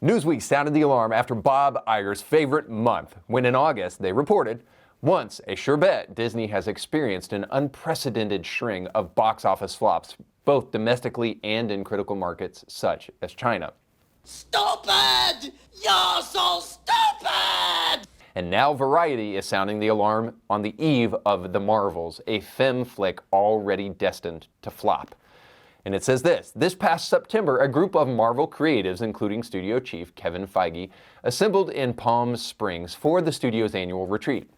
Newsweek sounded the alarm after Bob Iger's favorite month, when in August they reported, once a sure bet, Disney has experienced an unprecedented string of box office flops, both domestically and in critical markets such as China. Stupid! You're so stupid! And now Variety is sounding the alarm on the eve of The Marvels, a femme flick already destined to flop. And it says this past September, a group of Marvel creatives, including studio chief Kevin Feige, assembled in Palm Springs for the studio's annual retreat.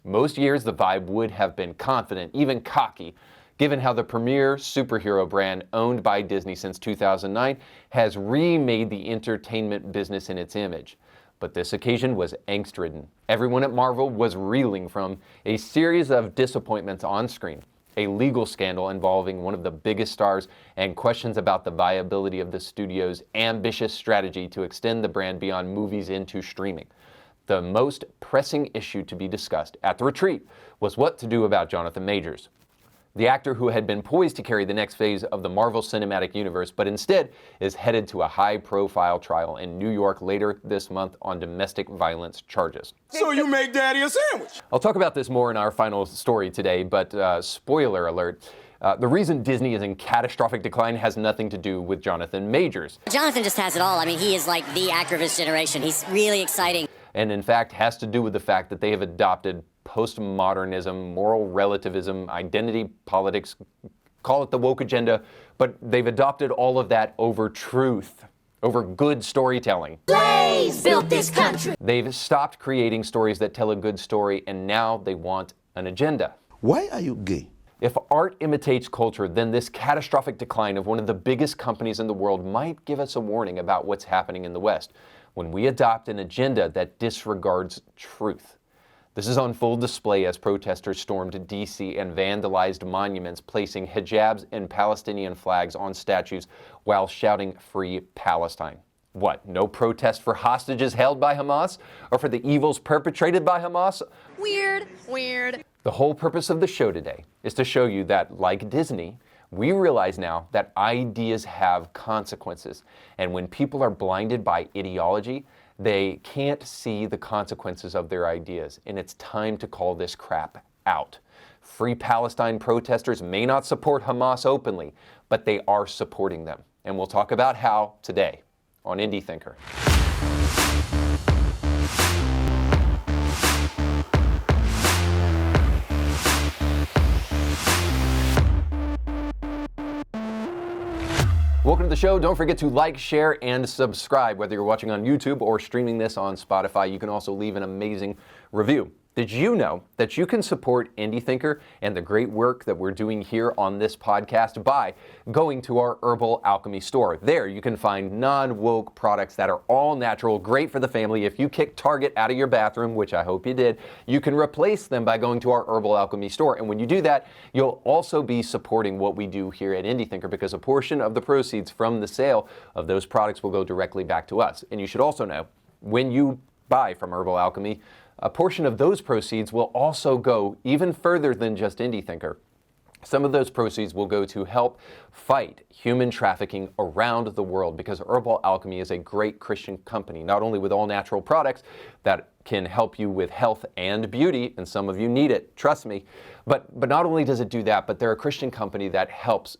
Most years the vibe would have been confident, even cocky, given how the premier superhero brand owned by Disney since 2009 has remade the entertainment business in its image. But this occasion was angst-ridden. Everyone at Marvel was reeling from a series of disappointments on screen, a legal scandal involving one of the biggest stars, and questions about the viability of the studio's ambitious strategy to extend the brand beyond movies into streaming. The most pressing issue to be discussed at the retreat was what to do about Jonathan Majors, the actor who had been poised to carry the next phase of the Marvel Cinematic Universe, but instead is headed to a high-profile trial in New York later this month on domestic violence charges. So you make Daddy a sandwich? I'll talk about this more in our final story today, but spoiler alert, the reason Disney is in catastrophic decline has nothing to do with Jonathan Majors. Jonathan just has it all. I mean, he is like the actor of his generation. He's really exciting. And in fact has to do with the fact that they have adopted postmodernism, moral relativism, identity politics, call it the woke agenda, but they've adopted all of that over truth, over good storytelling. Slaves built this country! They've stopped creating stories that tell a good story, and now they want an agenda. Why are you gay? If art imitates culture, then this catastrophic decline of one of the biggest companies in the world might give us a warning about what's happening in the West when we adopt an agenda that disregards truth. This is on full display as protesters stormed D.C. and vandalized monuments, placing hijabs and Palestinian flags on statues while shouting "Free Palestine." What, no protest for hostages held by Hamas or for the evils perpetrated by Hamas? Weird. The whole purpose of the show today is to show you that, like Disney, we realize now that ideas have consequences. And when people are blinded by ideology, they can't see the consequences of their ideas. And it's time to call this crap out. Free Palestine protesters may not support Hamas openly, but they are supporting them. And we'll talk about how today on Indie Thinker. Welcome to the show. Don't forget to like, share, and subscribe. Whether you're watching on YouTube or streaming this on Spotify, you can also leave an amazing review. Did you know that you can support Indie Thinker and the great work that we're doing here on this podcast by going to our Herbal Alchemy store? There you can find non-woke products that are all natural, great for the family. If you kick Target out of your bathroom, which I hope you did, you can replace them by going to our Herbal Alchemy store. And when you do that, you'll also be supporting what we do here at Indie Thinker, because a portion of the proceeds from the sale of those products will go directly back to us. And you should also know, when you buy from Herbal Alchemy, a portion of those proceeds will also go even further than just Indie Thinker. Some of those proceeds will go to help fight human trafficking around the world, because Herbal Alchemy is a great Christian company, not only with all natural products that can help you with health and beauty, and some of you need it, trust me, but not only does it do that, but they're a Christian company that helps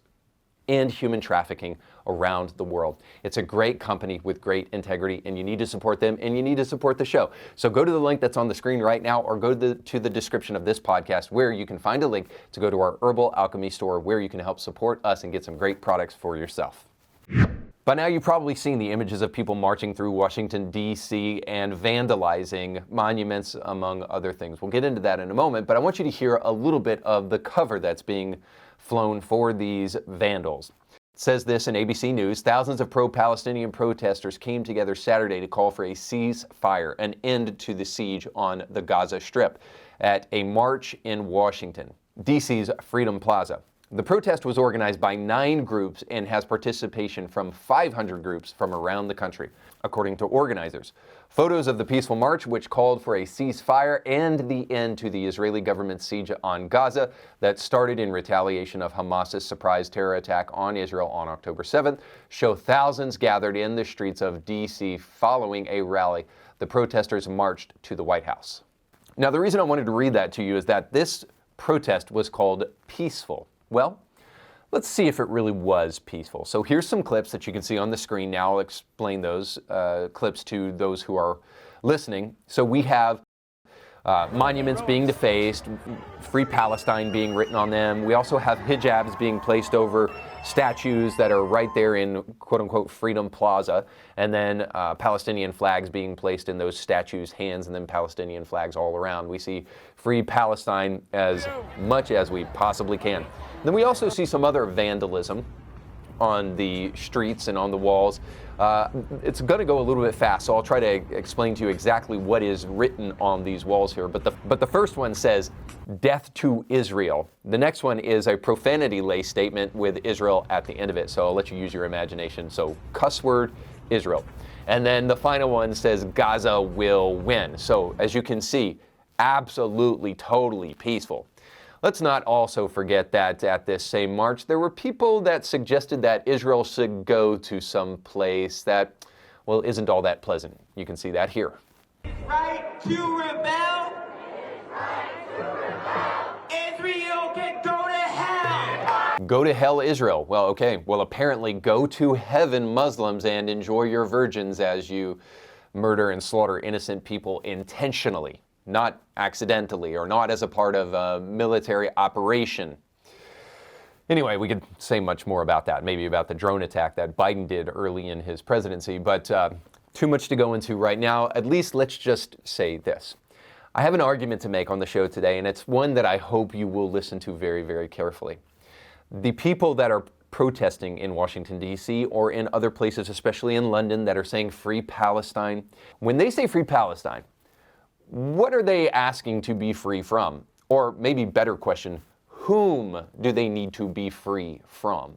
end human trafficking around the world. It's a great company with great integrity, and you need to support them, and you need to support the show. So go to the link that's on the screen right now, or go to the description of this podcast, where you can find a link to go to our Herbal Alchemy store, where you can help support us and get some great products for yourself. By now you've probably seen the images of people marching through Washington, D.C. and vandalizing monuments, among other things. We'll get into that in a moment, but I want you to hear a little bit of the cover that's being flown for these vandals. It says this in ABC News: thousands of pro-Palestinian protesters came together Saturday to call for a ceasefire, an end to the siege on the Gaza Strip, at a march in Washington, D.C.'s Freedom Plaza. The protest was organized by 9 groups and has participation from 500 groups from around the country, according to organizers. Photos of the peaceful march, which called for a ceasefire and the end to the Israeli government's siege on Gaza that started in retaliation of Hamas's surprise terror attack on Israel on October 7th, show thousands gathered in the streets of D.C. following a rally. The protesters marched to the White House. Now, the reason I wanted to read that to you is that this protest was called peaceful. Well, let's see if it really was peaceful. So here's some clips that you can see on the screen. Now I'll explain those clips to those who are listening. So we have monuments being defaced, Free Palestine being written on them. We also have hijabs being placed over statues that are right there in quote-unquote Freedom Plaza, and then Palestinian flags being placed in those statues' hands, and then Palestinian flags all around. We see Free Palestine as much as we possibly can. Then we also see some other vandalism on the streets and on the walls. It's going to go a little bit fast, so I'll try to explain to you exactly what is written on these walls here. But the first one says, "Death to Israel." The next one is a profanity-laced statement with Israel at the end of it, so I'll let you use your imagination. So, cuss word, Israel. And then the final one says, "Gaza will win." So, as you can see, absolutely, totally peaceful. Let's not also forget that at this same march, there were people that suggested that Israel should go to some place that, well, isn't all that pleasant. You can see that here. Right to rebel. Israel can go to hell. Go to hell, Israel. Well, okay. Well, apparently go to heaven, Muslims, and enjoy your virgins as you murder and slaughter innocent people intentionally. Not accidentally or not as a part of a military operation. Anyway, we could say much more about that, maybe about the drone attack that Biden did early in his presidency, but too much to go into right now. At least let's just say this. I have an argument to make on the show today, and it's one that I hope you will listen to very, very carefully. The people that are protesting in Washington, D.C., or in other places, especially in London, that are saying Free Palestine, when they say Free Palestine, what are they asking to be free from? Or maybe better question, whom do they need to be free from?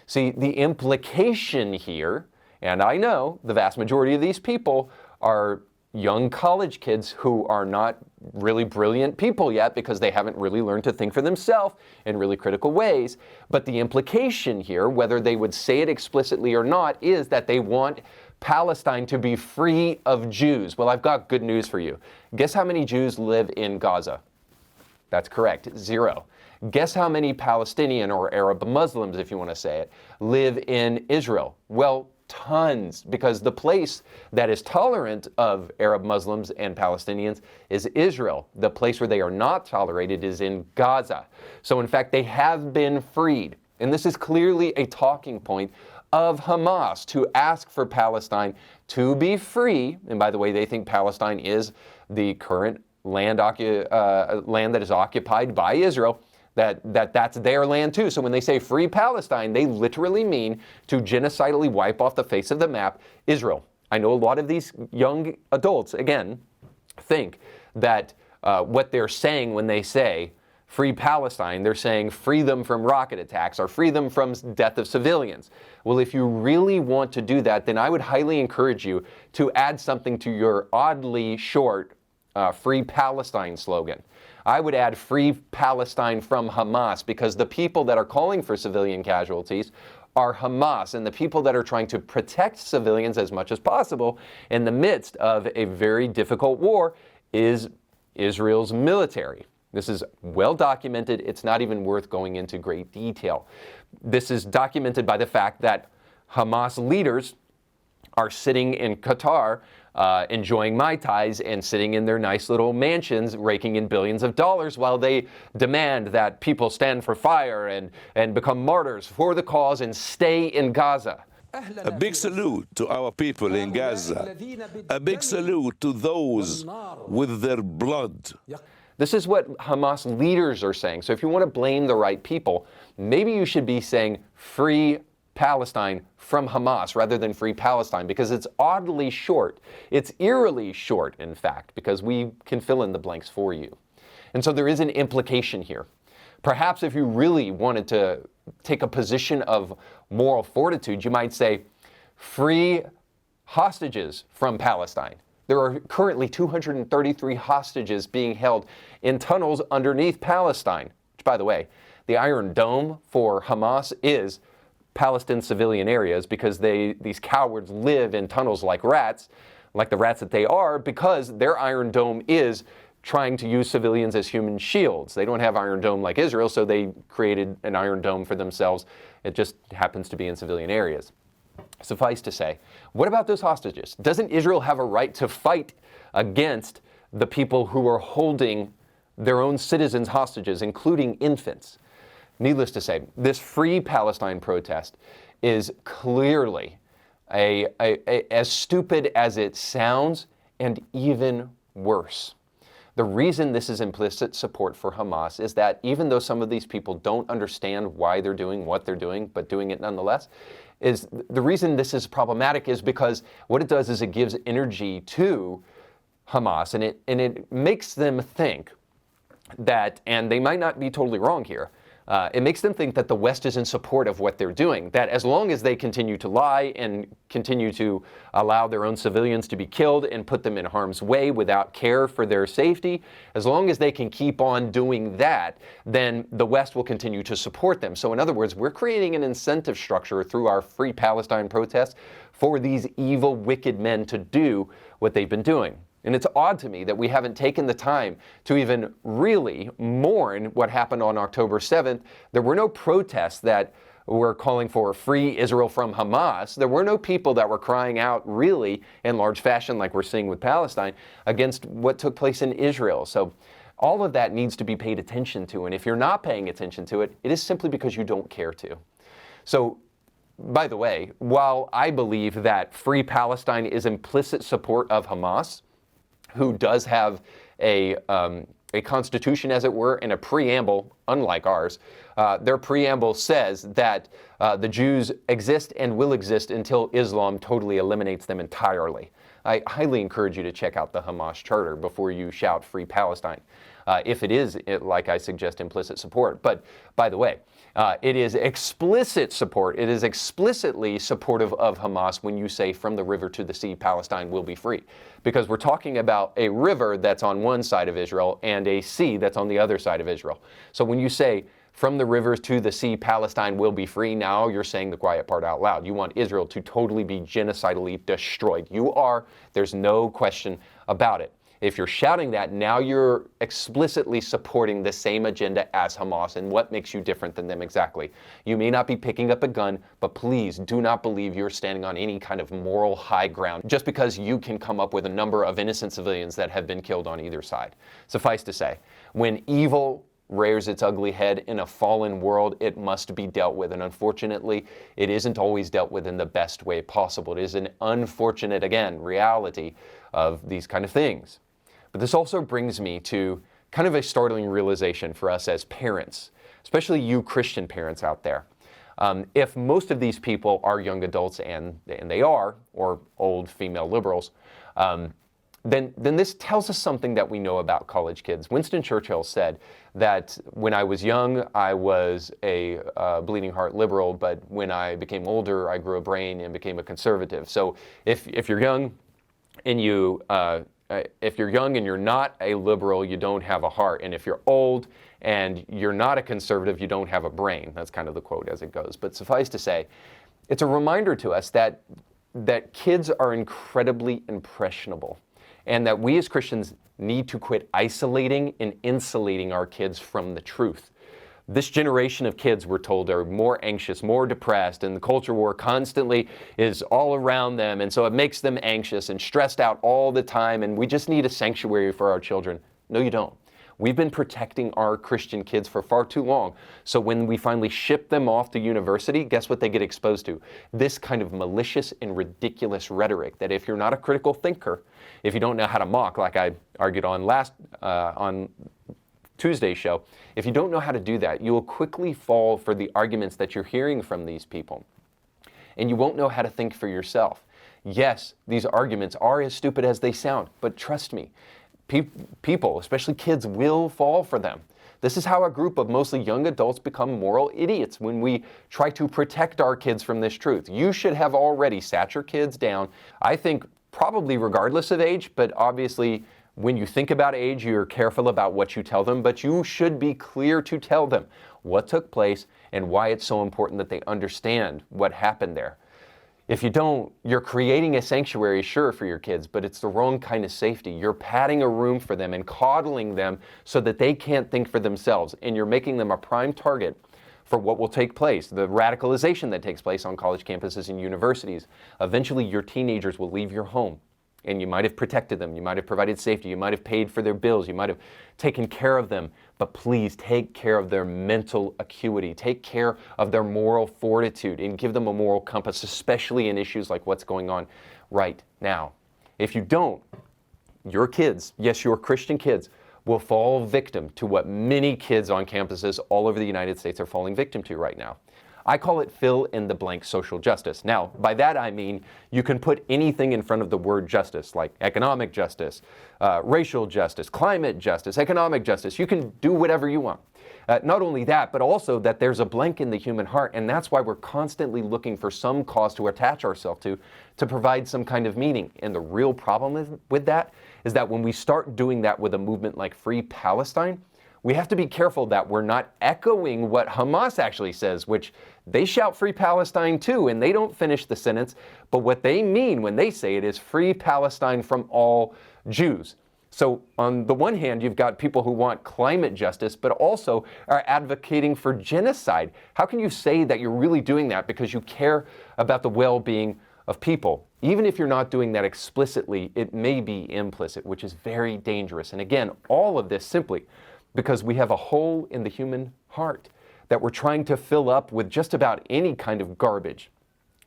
See, the implication here, and I know the vast majority of these people are young college kids who are not really brilliant people yet because they haven't really learned to think for themselves in really critical ways. But the implication here, whether they would say it explicitly or not, is that they want Palestine to be free of Jews. Well, I've got good news for you. Guess how many Jews live in Gaza? That's correct, 0. Guess how many Palestinian or Arab Muslims, if you want to say it, live in Israel? Well, tons, because the place that is tolerant of Arab Muslims and Palestinians is Israel. The place where they are not tolerated is in Gaza. So in fact, they have been freed. And this is clearly a talking point of Hamas to ask for Palestine to be free. And by the way, they think Palestine is the current land that is occupied by Israel, that's their land too. So when they say Free Palestine, they literally mean to genocidally wipe off the face of the map Israel. I know a lot of these young adults, again, think that what they're saying when they say Free Palestine, they're saying free them from rocket attacks or free them from death of civilians. Well, if you really want to do that, then I would highly encourage you to add something to your oddly short Free Palestine slogan. I would add Free Palestine from Hamas, because the people that are calling for civilian casualties are Hamas, and the people that are trying to protect civilians as much as possible in the midst of a very difficult war is Israel's military. This is well documented. It's not even worth going into great detail. This is documented by the fact that Hamas leaders are sitting in Qatar enjoying Mai Tais and sitting in their nice little mansions raking in billions of dollars while they demand that people stand for fire and become martyrs for the cause and stay in Gaza. A big salute to our people in Gaza. A big salute to those with their blood. This is what Hamas leaders are saying. So if you want to blame the right people, maybe you should be saying Free Palestine from Hamas rather than Free Palestine, because it's oddly short. It's eerily short, in fact, because we can fill in the blanks for you. And so there is an implication here. Perhaps if you really wanted to take a position of moral fortitude, you might say, free hostages from Palestine. There are currently 233 hostages being held in tunnels underneath Palestine, which, by the way, the Iron Dome for Hamas is Palestine civilian areas because these cowards live in tunnels like rats, like the rats that they are, because their Iron Dome is trying to use civilians as human shields. They don't have Iron Dome like Israel, so they created an Iron Dome for themselves. It just happens to be in civilian areas. Suffice to say, what about those hostages? Doesn't Israel have a right to fight against the people who are holding their own citizens hostages, including infants? Needless to say, this Free Palestine protest is clearly as stupid as it sounds, and even worse. The reason this is implicit support for Hamas is that even though some of these people don't understand why they're doing what they're doing, but doing it nonetheless, is the reason this is problematic is because what it does is it gives energy to Hamas, and it makes them think that, and they might not be totally wrong here, it makes them think that the West is in support of what they're doing, that as long as they continue to lie and continue to allow their own civilians to be killed and put them in harm's way without care for their safety, as long as they can keep on doing that, then the West will continue to support them. So in other words, we're creating an incentive structure through our Free Palestine protests for these evil, wicked men to do what they've been doing. And it's odd to me that we haven't taken the time to even really mourn what happened on October 7th. There were no protests that were calling for free Israel from Hamas. There were no people that were crying out really in large fashion like we're seeing with Palestine against what took place in Israel. So all of that needs to be paid attention to. And if you're not paying attention to it, it is simply because you don't care to. So, by the way, while I believe that Free Palestine is implicit support of Hamas, who does have a constitution, as it were, and a preamble, unlike ours. Their preamble says that the Jews exist and will exist until Islam totally eliminates them entirely. I highly encourage you to check out the Hamas Charter before you shout Free Palestine, if it is, like I suggest, implicit support. But by the way, it is explicit support. It is explicitly supportive of Hamas when you say from the river to the sea, Palestine will be free. Because we're talking about a river that's on one side of Israel and a sea that's on the other side of Israel. So when you say from the rivers to the sea, Palestine will be free, now you're saying the quiet part out loud. You want Israel to totally be genocidally destroyed. You are. There's no question about it. If you're shouting that, now you're explicitly supporting the same agenda as Hamas. And what makes you different than them exactly? You may not be picking up a gun, but please do not believe you're standing on any kind of moral high ground just because you can come up with a number of innocent civilians that have been killed on either side. Suffice to say, when evil rears its ugly head in a fallen world, it must be dealt with. And unfortunately, it isn't always dealt with in the best way possible. It is an unfortunate, again, reality of these kind of things. But this also brings me to kind of a startling realization for us as parents, especially you Christian parents out there. If most of these people are young adults, and they are, or old female liberals, then this tells us something that we know about college kids. Winston Churchill said that when I was young, I was a bleeding heart liberal, but when I became older, I grew a brain and became a conservative. So if you're young and if you're young and you're not a liberal, you don't have a heart. And if you're old and you're not a conservative, you don't have a brain. That's kind of the quote as it goes. But suffice to say, it's a reminder to us that kids are incredibly impressionable, and that we as Christians need to quit isolating and insulating our kids from the truth. This generation of kids, we're told, are more anxious, more depressed, and the culture war constantly is all around them, and so it makes them anxious and stressed out all the time, and we just need a sanctuary for our children. No, you don't. We've been protecting our Christian kids for far too long, so when we finally ship them off to university, guess what they get exposed to? This kind of malicious and ridiculous rhetoric that if you're not a critical thinker, if you don't know how to mock, like I argued on Tuesday's show, if you don't know how to do that, you will quickly fall for the arguments that you're hearing from these people. And you won't know how to think for yourself. Yes, these arguments are as stupid as they sound, but trust me, people, especially kids, will fall for them. This is how a group of mostly young adults become moral idiots when we try to protect our kids from this truth. You should have already sat your kids down, I think probably regardless of age, but obviously when you think about age, you're careful about what you tell them, but you should be clear to tell them what took place and why it's so important that they understand what happened there. If you don't, you're creating a sanctuary, sure, for your kids, but it's the wrong kind of safety. You're padding a room for them and coddling them so that they can't think for themselves, and you're making them a prime target for what will take place, the radicalization that takes place on college campuses and universities. Eventually, your teenagers will leave your home, and you might have protected them, you might have provided safety, you might have paid for their bills, you might have taken care of them, but please take care of their mental acuity, take care of their moral fortitude, and give them a moral compass, especially in issues like what's going on right now. If you don't, your kids, yes, your Christian kids, will fall victim to what many kids on campuses all over the United States are falling victim to right now. I call it fill in the blank social justice. Now, by that I mean you can put anything in front of the word justice, like economic justice, racial justice, climate justice, economic justice. You can do whatever you want. Not only that, but also that there's a blank in the human heart, and that's why we're constantly looking for some cause to attach ourselves to provide some kind of meaning. And the real problem with that is that when we start doing that with a movement like Free Palestine, we have to be careful that we're not echoing what Hamas actually says, which they shout Free Palestine too, and they don't finish the sentence, but what they mean when they say it is Free Palestine from all Jews. So on the one hand, you've got people who want climate justice, but also are advocating for genocide. How can you say that you're really doing that because you care about the well-being of people? Even if you're not doing that explicitly, it may be implicit, which is very dangerous. And again, all of this simply because we have a hole in the human heart that we're trying to fill up with just about any kind of garbage,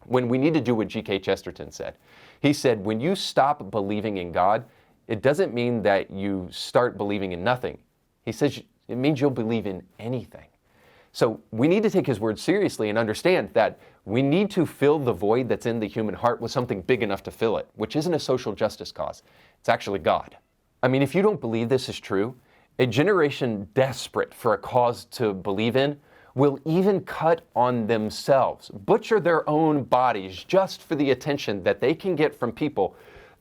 when we need to do what G.K. Chesterton said. He said, when you stop believing in God, it doesn't mean that you start believing in nothing. He says it means you'll believe in anything. So we need to take his word seriously and understand that we need to fill the void that's in the human heart with something big enough to fill it, which isn't a social justice cause. It's actually God. I mean, if you don't believe this is true, a generation desperate for a cause to believe in will even cut on themselves, butcher their own bodies just for the attention that they can get from people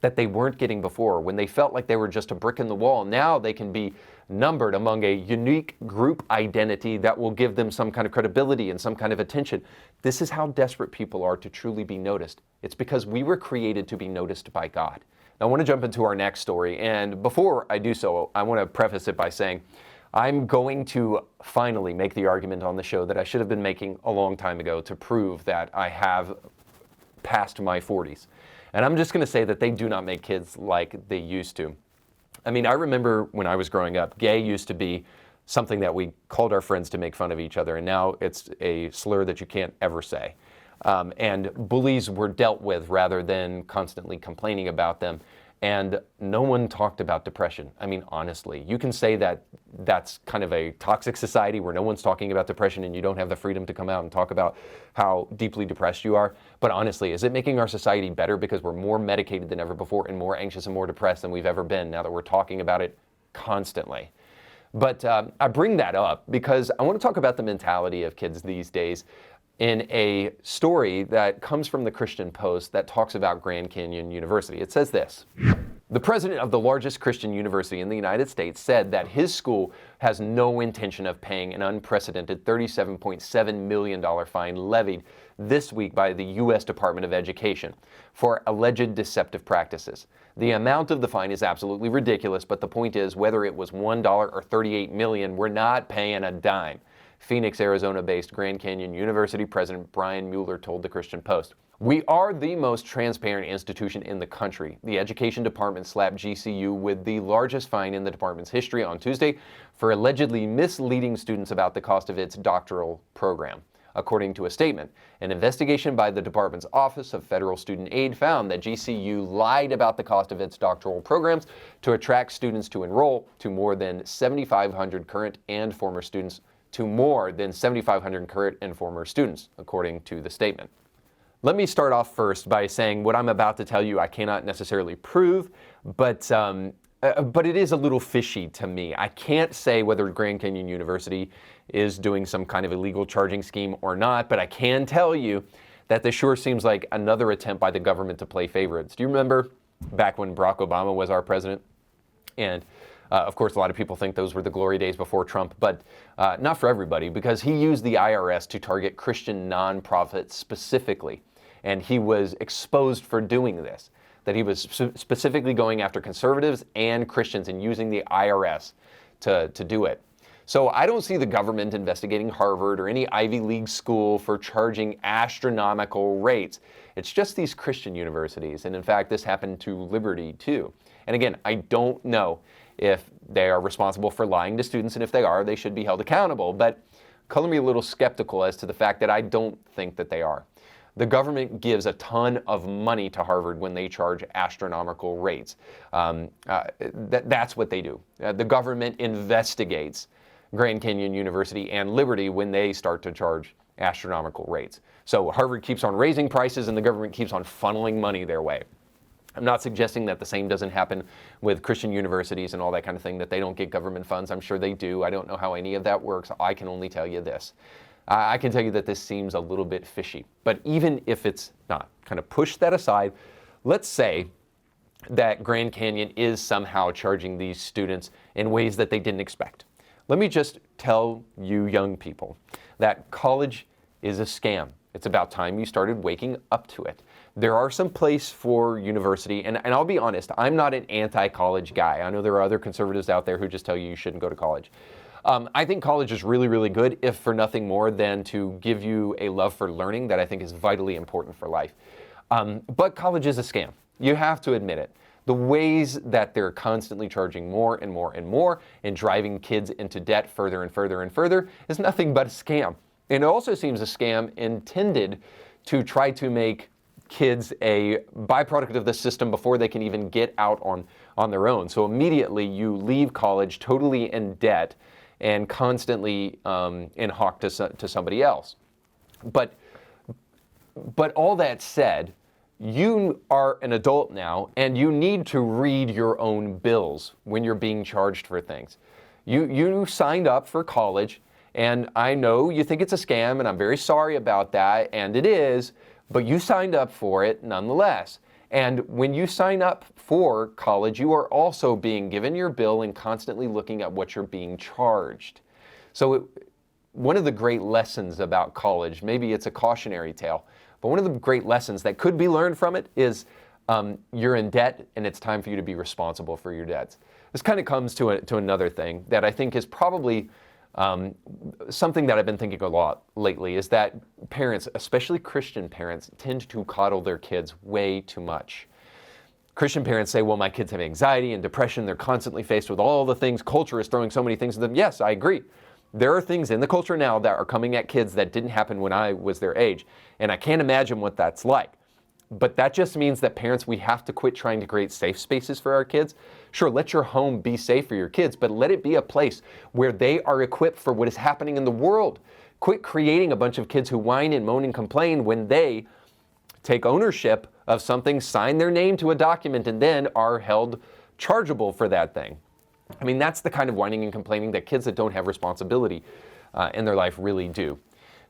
that they weren't getting before. When they felt like they were just a brick in the wall, now they can be numbered among a unique group identity that will give them some kind of credibility and some kind of attention. This is how desperate people are to truly be noticed. It's because we were created to be noticed by God. Now, I want to jump into our next story, and before I do so, I want to preface it by saying I'm going to finally make the argument on the show that I should have been making a long time ago to prove that I have passed my 40s. And I'm just going to say that they do not make kids like they used to. I mean, I remember when I was growing up, gay used to be something that we called our friends to make fun of each other, and now it's a slur that you can't ever say. And bullies were dealt with rather than constantly complaining about them. And no one talked about depression. I mean, honestly, you can say that that's kind of a toxic society where no one's talking about depression and you don't have the freedom to come out and talk about how deeply depressed you are. But honestly, is it making our society better because we're more medicated than ever before and more anxious and more depressed than we've ever been now that we're talking about it constantly? But I bring that up because I want to talk about the mentality of kids these days in a story that comes from the Christian Post that talks about Grand Canyon University. It says this: the president of the largest Christian university in the United States said that his school has no intention of paying an unprecedented $37.7 million fine levied this week by the U.S. Department of Education for alleged deceptive practices. The amount of the fine is absolutely ridiculous, but the point is, whether it was $1 or $38 million, we're not paying a dime. Phoenix, Arizona-based Grand Canyon University President Brian Mueller told the Christian Post. We are the most transparent institution in the country. The Education Department slapped GCU with the largest fine in the department's history on Tuesday for allegedly misleading students about the cost of its doctoral program. According to a statement, an investigation by the department's Office of Federal Student Aid found that GCU lied about the cost of its doctoral programs to attract students to enroll to more than 7,500 current and former students, according to the statement. Let me start off first by saying what I'm about to tell you I cannot necessarily prove, but But it is a little fishy to me. I can't say whether Grand Canyon University is doing some kind of illegal charging scheme or not, but I can tell you that this sure seems like another attempt by the government to play favorites. Do you remember back when Barack Obama was our president? And of course, a lot of people think those were the glory days before Trump, but not for everybody, because he used the IRS to target Christian nonprofits specifically. And he was exposed for doing this, that he was specifically going after conservatives and Christians and using the IRS to do it. So I don't see the government investigating Harvard or any Ivy League school for charging astronomical rates. It's just these Christian universities. And in fact, this happened to Liberty too. And again, I don't know if they are responsible for lying to students, and if they are, they should be held accountable. But color me a little skeptical as to the fact that I don't think that they are. The government gives a ton of money to Harvard when they charge astronomical rates. That's what they do. The government investigates Grand Canyon University and Liberty when they start to charge astronomical rates. So Harvard keeps on raising prices and the government keeps on funneling money their way. I'm not suggesting that the same doesn't happen with Christian universities and all that kind of thing, that they don't get government funds. I'm sure they do. I don't know how any of that works. I can only tell you this. I can tell you that this seems a little bit fishy. But even if it's not, kind of push that aside, let's say that Grand Canyon is somehow charging these students in ways that they didn't expect. Let me just tell you young people that college is a scam. It's about time you started waking up to it. There are some place for university, and I'll be honest, I'm not an anti-college guy. I know there are other conservatives out there who just tell you shouldn't go to college. I think college is really, really good, if for nothing more than to give you a love for learning that I think is vitally important for life. But college is a scam. You have to admit it. The ways that they're constantly charging more and more and more and driving kids into debt further and further and further is nothing but a scam. And it also seems a scam intended to try to make kids a byproduct of the system before they can even get out on their own. So immediately you leave college totally in debt and constantly in hock to somebody else. But all that said, you are an adult now, and you need to read your own bills when you're being charged for things. You signed up for college, and I know you think it's a scam, and I'm very sorry about that, and it is, but you signed up for it nonetheless. And when you sign up for college, you are also being given your bill and constantly looking at what you're being charged. So one of the great lessons about college, maybe it's a cautionary tale, but one of the great lessons that could be learned from it is you're in debt and it's time for you to be responsible for your debts. This kind of comes to another thing that I think is probably something that I've been thinking a lot lately, is that parents, especially Christian parents, tend to coddle their kids way too much. Christian parents say, well, my kids have anxiety and depression. They're constantly faced with all the things. Culture is throwing so many things at them. Yes, I agree. There are things in the culture now that are coming at kids that didn't happen when I was their age. And I can't imagine what that's like. But that just means that parents, we have to quit trying to create safe spaces for our kids. Sure, let your home be safe for your kids, but let it be a place where they are equipped for what is happening in the world. Quit creating a bunch of kids who whine and moan and complain when they take ownership of something, sign their name to a document, and then are held chargeable for that thing. I mean, that's the kind of whining and complaining that kids that don't have responsibility in their life really do.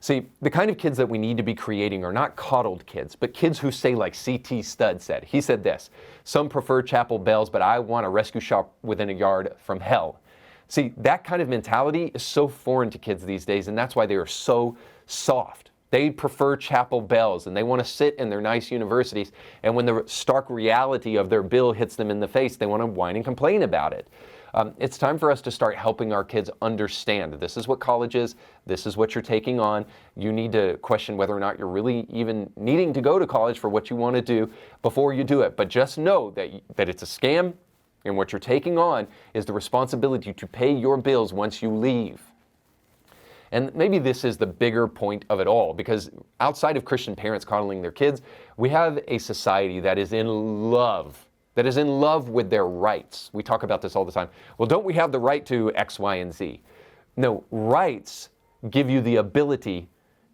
See, the kind of kids that we need to be creating are not coddled kids, but kids who say, like C.T. Studd said. He said this: some prefer chapel bells, but I want a rescue shop within a yard from hell. See, that kind of mentality is so foreign to kids these days, and that's why they are so soft. They prefer chapel bells, and they want to sit in their nice universities, and when the stark reality of their bill hits them in the face, they want to whine and complain about it. It's time for us to start helping our kids understand this is what college is, this is what you're taking on. You need to question whether or not you're really even needing to go to college for what you want to do before you do it. But just know that it's a scam, and what you're taking on is the responsibility to pay your bills once you leave. And maybe this is the bigger point of it all, because outside of Christian parents coddling their kids, we have a society that is in love with their rights. We talk about this all the time. Well, don't we have the right to X, Y, and Z? No, rights give you the ability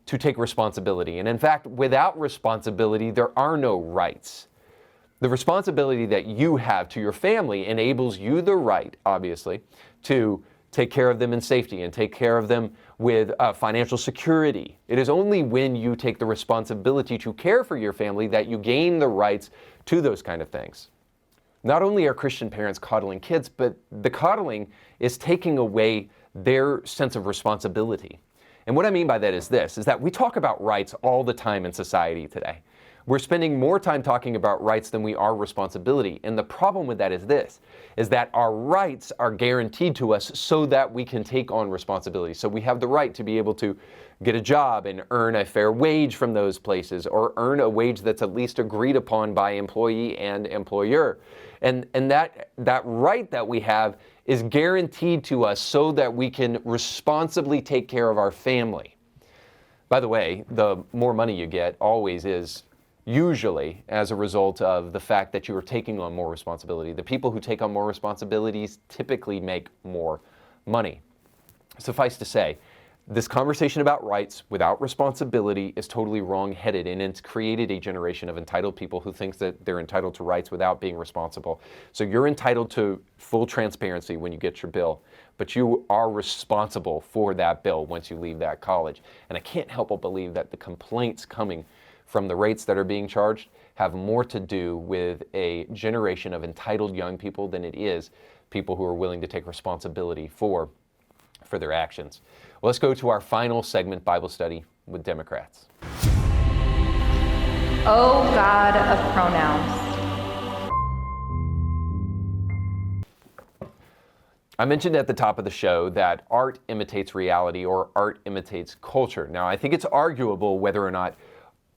to take responsibility. And in fact, without responsibility, there are no rights. The responsibility that you have to your family enables you the right, obviously, to take care of them in safety and take care of them with financial security. It is only when you take the responsibility to care for your family that you gain the rights to those kind of things. Not only are Christian parents coddling kids, but the coddling is taking away their sense of responsibility. And what I mean by that is this, is that we talk about rights all the time in society today. We're spending more time talking about rights than we are responsibility. And the problem with that is this, is that our rights are guaranteed to us so that we can take on responsibility. So we have the right to be able to get a job and earn a fair wage from those places, or earn a wage that's at least agreed upon by employee and employer. And that right that we have is guaranteed to us so that we can responsibly take care of our family. By the way, the more money you get always is usually as a result of the fact that you are taking on more responsibility. The people who take on more responsibilities typically make more money. Suffice to say, this conversation about rights without responsibility is totally wrong-headed, and it's created a generation of entitled people who thinks that they're entitled to rights without being responsible. So you're entitled to full transparency when you get your bill, but you are responsible for that bill once you leave that college. And I can't help but believe that the complaints coming from the rates that are being charged have more to do with a generation of entitled young people than it is people who are willing to take responsibility for their actions. Well, let's go to our final segment, Bible study with Democrats. Oh, God of pronouns. I mentioned at the top of the show that art imitates reality, or art imitates culture. Now, I think it's arguable whether or not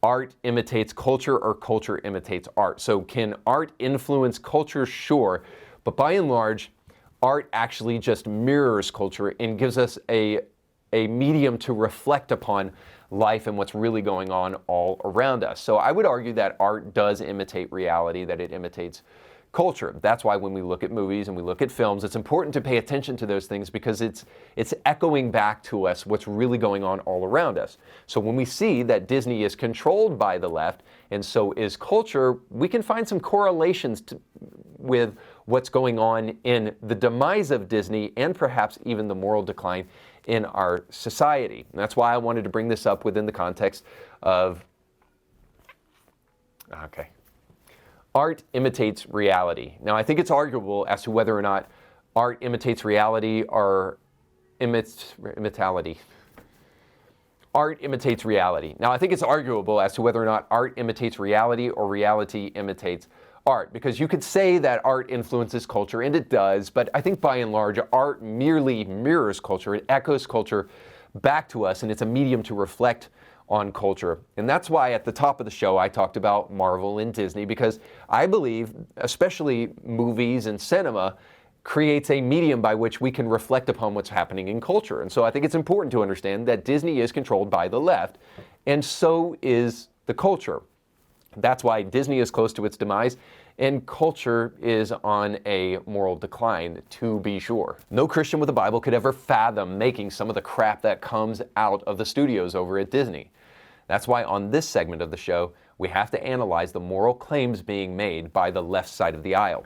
art imitates culture or culture imitates art. So can art influence culture? Sure. But by and large, art actually just mirrors culture and gives us a medium to reflect upon life and what's really going on all around us. So I would argue that art does imitate reality, that it imitates culture. That's why when we look at movies and we look at films, it's important to pay attention to those things because it's echoing back to us what's really going on all around us. So when we see that Disney is controlled by the left and so is culture, we can find some correlations with what's going on in the demise of Disney and perhaps even the moral decline in our society. And that's why I wanted to bring this up within the context of, art imitates reality. Now, I think it's arguable as to whether or not art imitates reality or imitality. Art imitates reality. Now, I think it's arguable as to whether or not art imitates reality or reality imitates art, because you could say that art influences culture, and it does, but I think by and large, art merely mirrors culture. It echoes culture back to us, and it's a medium to reflect on culture. And that's why at the top of the show I talked about Marvel and Disney, because I believe, especially movies and cinema, creates a medium by which we can reflect upon what's happening in culture. And so I think it's important to understand that Disney is controlled by the left, and so is the culture. That's why Disney is close to its demise, and culture is on a moral decline, to be sure. No Christian with a Bible could ever fathom making some of the crap that comes out of the studios over at Disney. That's why on this segment of the show, we have to analyze the moral claims being made by the left side of the aisle.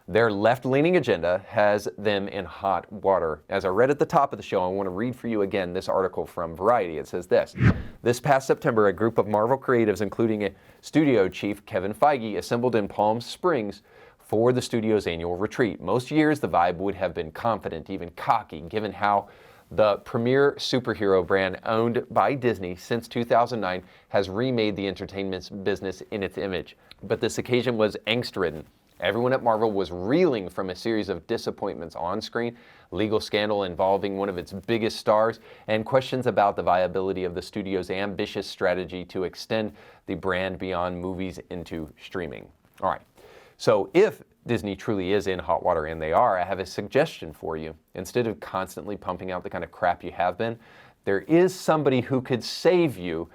Their left-leaning agenda has them in hot water. As I read at the top of the show, I want to read for you again this article from Variety. It says this: this past September, a group of Marvel creatives, including a studio chief, Kevin Feige, assembled in Palm Springs for the studio's annual retreat. Most years, the vibe would have been confident, even cocky, given how the premier superhero brand owned by Disney since 2009 has remade the entertainment business in its image. But this occasion was angst-ridden. Everyone at Marvel was reeling from a series of disappointments on screen, legal scandal involving one of its biggest stars, and questions about the viability of the studio's ambitious strategy to extend the brand beyond movies into streaming. All right, so if Disney truly is in hot water, and they are, I have a suggestion for you. Instead of constantly pumping out the kind of crap you have been, there is somebody who could save you.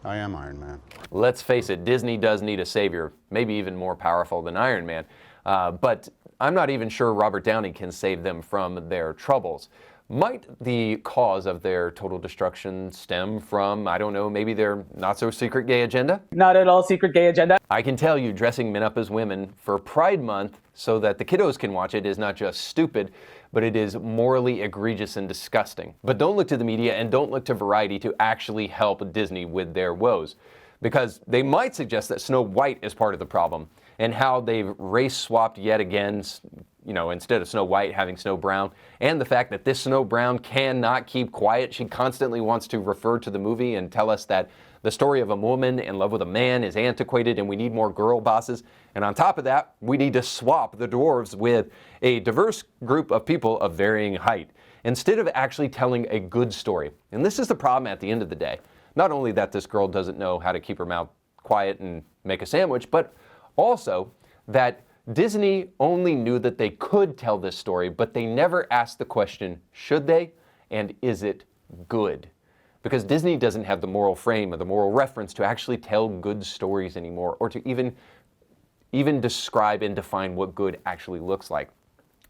I am Iron Man. Let's face it, Disney does need a savior, maybe even more powerful than Iron Man. But I'm not even sure Robert Downey can save them from their troubles. Might the cause of their total destruction stem from, I don't know, maybe their not-so-secret gay agenda? Not at all secret gay agenda. I can tell you, dressing men up as women for Pride Month so that the kiddos can watch it is not just stupid, but it is morally egregious and disgusting. But don't look to the media and don't look to Variety to actually help Disney with their woes, because they might suggest that Snow White is part of the problem and how they've race-swapped yet again, instead of Snow White having Snow Brown, and the fact that this Snow Brown cannot keep quiet. She constantly wants to refer to the movie and tell us that the story of a woman in love with a man is antiquated and we need more girl bosses. And on top of that, we need to swap the dwarves with a diverse group of people of varying height, instead of actually telling a good story. And this is the problem at the end of the day. Not only that this girl doesn't know how to keep her mouth quiet and make a sandwich, but also that Disney only knew that they could tell this story, but they never asked the question, should they, and is it good? Because Disney doesn't have the moral frame or the moral reference to actually tell good stories anymore, or to even describe and define what good actually looks like.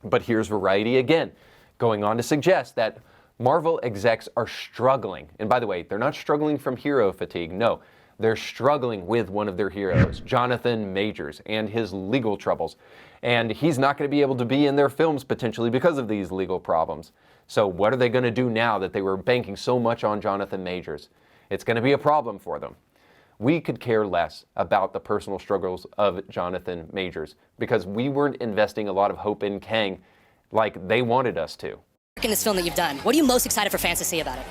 But here's Variety again, going on to suggest that Marvel execs are struggling. And by the way, they're not struggling from hero fatigue, no. They're struggling with one of their heroes, Jonathan Majors, and his legal troubles. And he's not going to be able to be in their films potentially because of these legal problems. So what are they going to do now that they were banking so much on Jonathan Majors? It's going to be a problem for them. We could care less about the personal struggles of Jonathan Majors because we weren't investing a lot of hope in Kang like they wanted us to. In this film that you've done, what are you most excited for fans to see about it?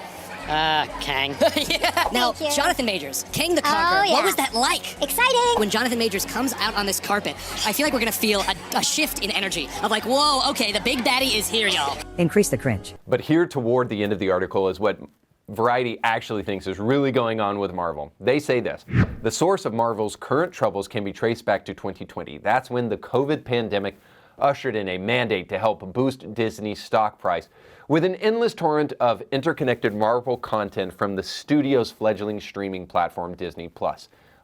Kang. Yeah. Now, Thank you. Jonathan Majors, King the Conqueror, Oh, yeah. what was that like? Exciting! When Jonathan Majors comes out on this carpet, I feel like we're gonna feel a shift in energy of like, whoa, okay, the big baddie is here, y'all. Increase the cringe. But here toward the end of the article is what Variety actually thinks is really going on with Marvel. They say this: the source of Marvel's current troubles can be traced back to 2020. That's when the COVID pandemic ushered in a mandate to help boost Disney's stock price with an endless torrent of interconnected Marvel content from the studio's fledgling streaming platform Disney+.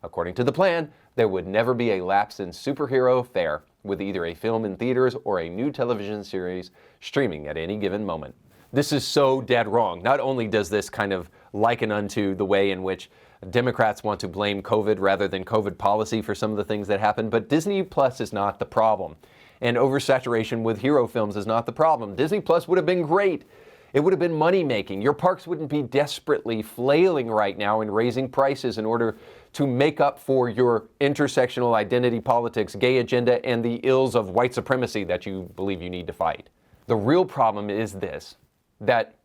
According to the plan, there would never be a lapse in superhero fare, with either a film in theaters or a new television series streaming at any given moment. This is so dead wrong. Not only does this kind of liken unto the way in which Democrats want to blame COVID rather than COVID policy for some of the things that happen, but Disney Plus is not the problem. And oversaturation with hero films is not the problem. Disney Plus would have been great. It would have been money-making. Your parks wouldn't be desperately flailing right now and raising prices in order to make up for your intersectional identity politics, gay agenda, and the ills of white supremacy that you believe you need to fight. The real problem is this, that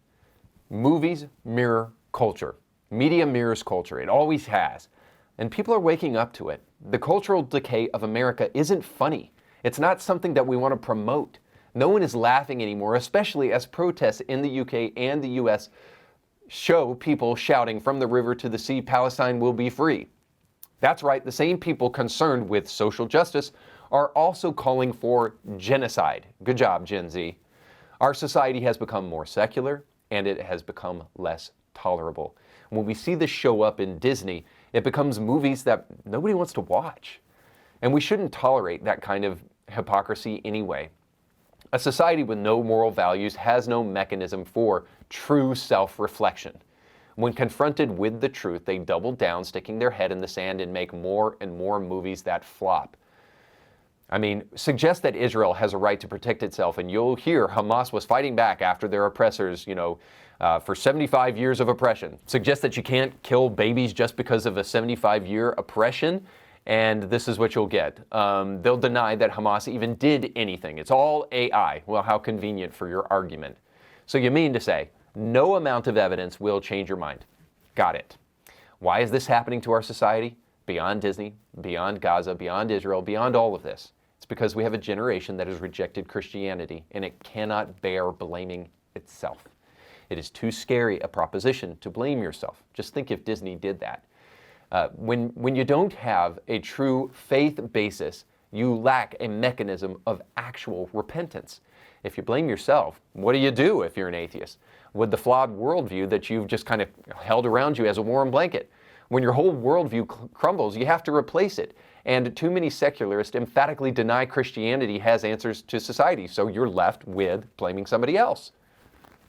movies mirror culture. Media mirrors culture. It always has. And people are waking up to it. The cultural decay of America isn't funny. It's not something that we want to promote. No one is laughing anymore, especially as protests in the UK and the US show people shouting from the river to the sea, Palestine will be free. That's right, the same people concerned with social justice are also calling for genocide. Good job, Gen Z. Our society has become more secular and it has become less tolerable. When we see this show up in Disney, it becomes movies that nobody wants to watch. And we shouldn't tolerate that kind of hypocrisy anyway. A society with no moral values has no mechanism for true self-reflection. When confronted with the truth, they double down, sticking their head in the sand and make more and more movies that flop. I mean, suggest that Israel has a right to protect itself, and you'll hear Hamas was fighting back after their oppressors, for 75 years of oppression. Suggest that you can't kill babies just because of a 75-year oppression, and this is what you'll get. They'll deny that Hamas even did anything. It's all AI. Well, how convenient for your argument. So you mean to say, no amount of evidence will change your mind. Got it. Why is this happening to our society? Beyond Disney, beyond Gaza, beyond Israel, beyond all of this. It's because we have a generation that has rejected Christianity, and it cannot bear blaming itself. It is too scary a proposition to blame yourself. Just think if Disney did that. When you don't have a true faith basis, you lack a mechanism of actual repentance. If you blame yourself, what do you do if you're an atheist? With the flawed worldview that you've just kind of held around you as a warm blanket. When your whole worldview crumbles, you have to replace it. And too many secularists emphatically deny Christianity has answers to society, so you're left with blaming somebody else.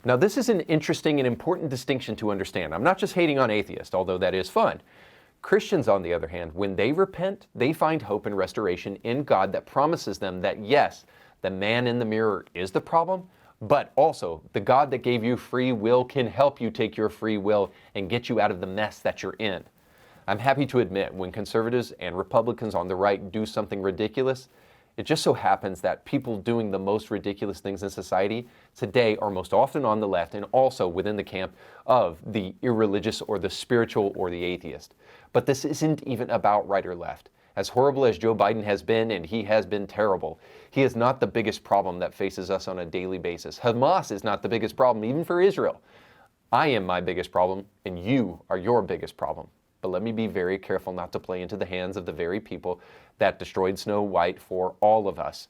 Now, this is an interesting and important distinction to understand. I'm not just hating on atheists, although that is fun. Christians, on the other hand, when they repent, they find hope and restoration in God that promises them that, yes, the man in the mirror is the problem, but also the God that gave you free will can help you take your free will and get you out of the mess that you're in. I'm happy to admit when conservatives and Republicans on the right do something ridiculous, it just so happens that people doing the most ridiculous things in society today are most often on the left and also within the camp of the irreligious or the spiritual or the atheist. But this isn't even about right or left. As horrible as Joe Biden has been, and he has been terrible, he is not the biggest problem that faces us on a daily basis. Hamas is not the biggest problem, even for Israel. I am my biggest problem, and you are your biggest problem. But let me be very careful not to play into the hands of the very people that destroyed Snow White for all of us.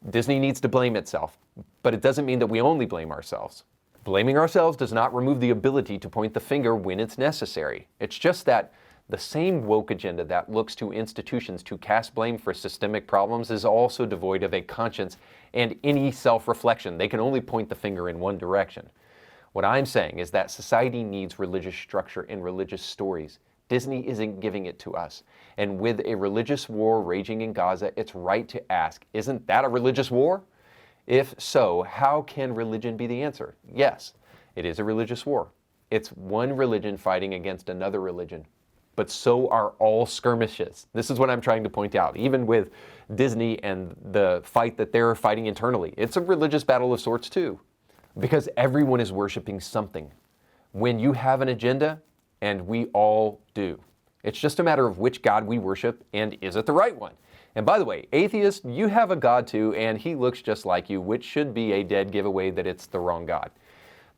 Disney needs to blame itself, but it doesn't mean that we only blame ourselves. Blaming ourselves does not remove the ability to point the finger when it's necessary. It's just that the same woke agenda that looks to institutions to cast blame for systemic problems is also devoid of a conscience and any self-reflection. They can only point the finger in one direction. What I'm saying is that society needs religious structure and religious stories. Disney isn't giving it to us. And with a religious war raging in Gaza, it's right to ask, isn't that a religious war? If so, how can religion be the answer? Yes, it is a religious war. It's one religion fighting against another religion. But so are all skirmishes. This is what I'm trying to point out. Even with Disney and the fight that they're fighting internally, it's a religious battle of sorts too. Because everyone is worshiping something. When you have an agenda, and we all do. It's just a matter of which God we worship and is it the right one. And by the way, atheist, you have a God too, and he looks just like you, which should be a dead giveaway that it's the wrong God.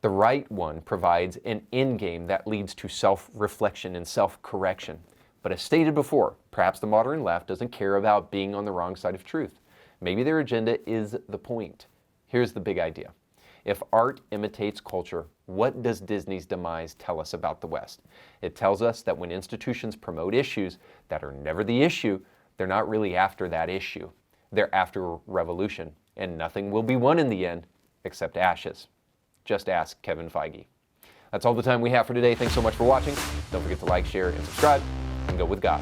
The right one provides an end game that leads to self-reflection and self-correction. But as stated before, perhaps the modern left doesn't care about being on the wrong side of truth. Maybe their agenda is the point. Here's the big idea. If art imitates culture, what does Disney's demise tell us about the West? It tells us that when institutions promote issues that are never the issue, they're not really after that issue. They're after revolution, and nothing will be won in the end except ashes. Just ask Kevin Feige. That's all the time we have for today. Thanks so much for watching. Don't forget to like, share, and subscribe, and go with God.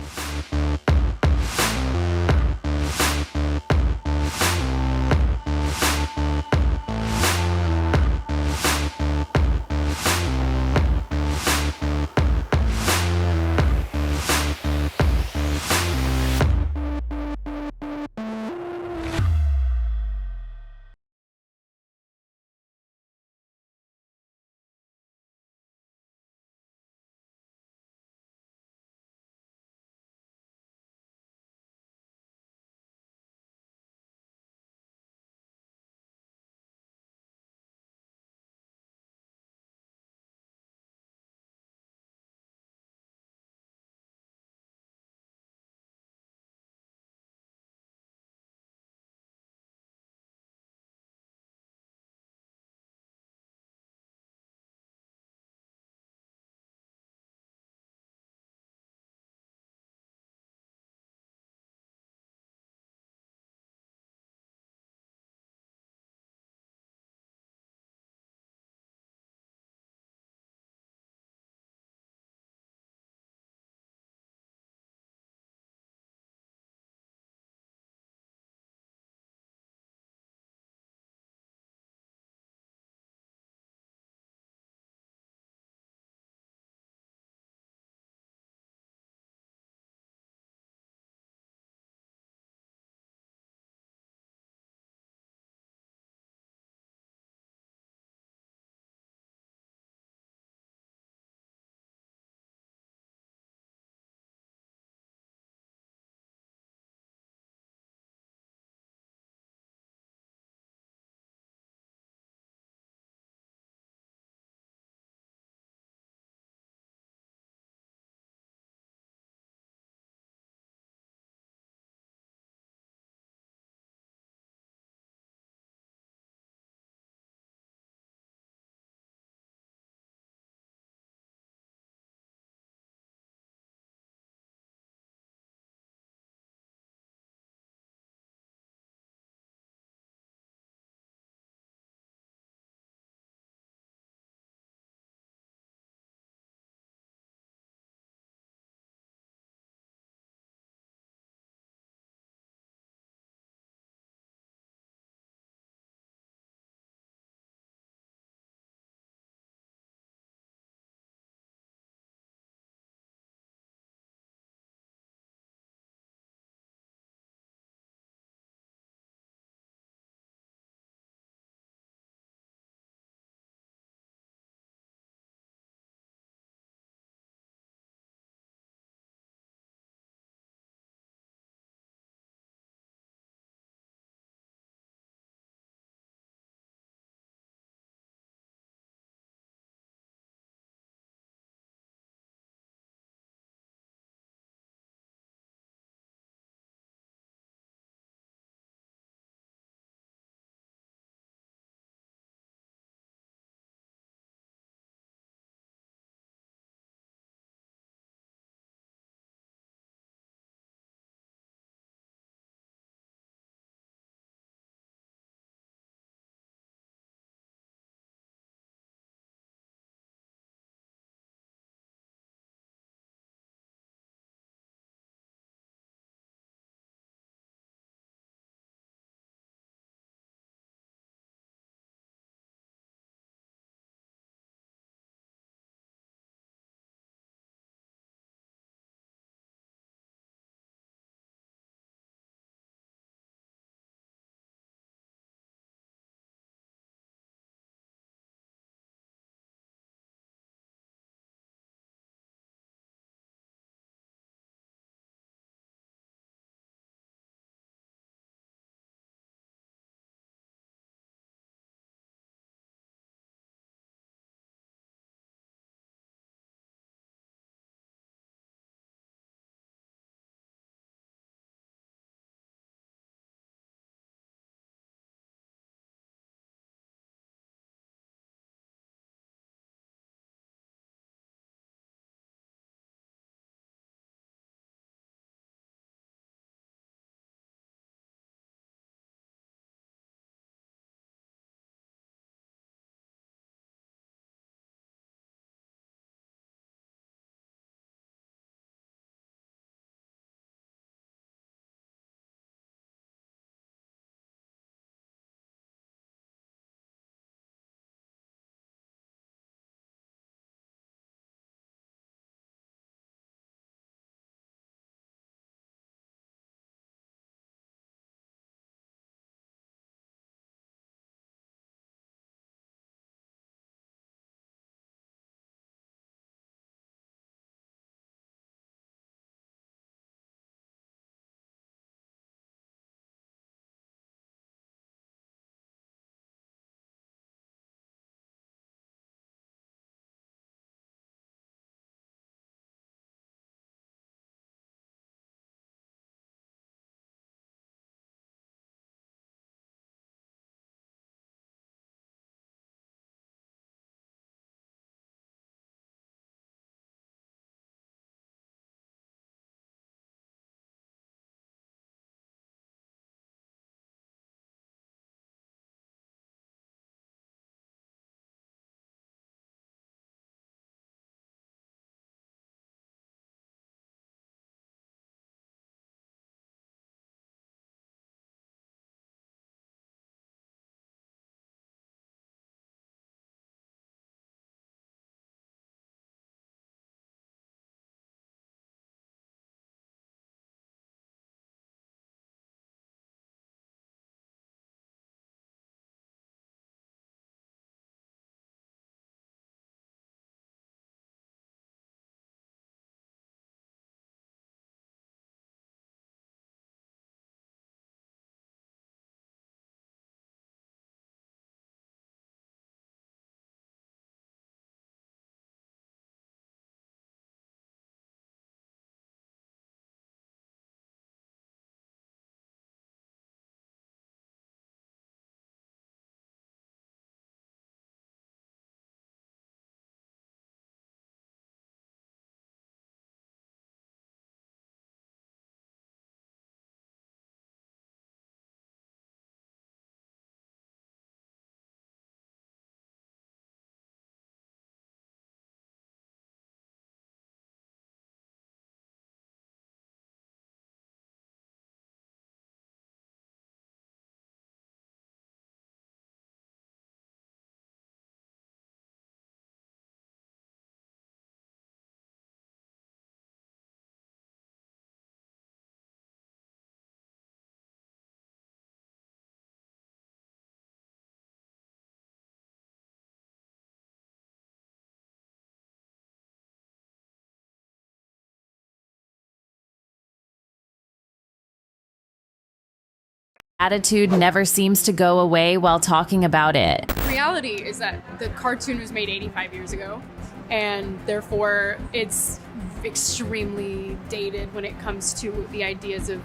Attitude never seems to go away while talking about it. Reality is that the cartoon was made 85 years ago, and therefore it's extremely dated when it comes to the ideas of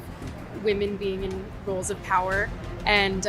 women being in roles of power, and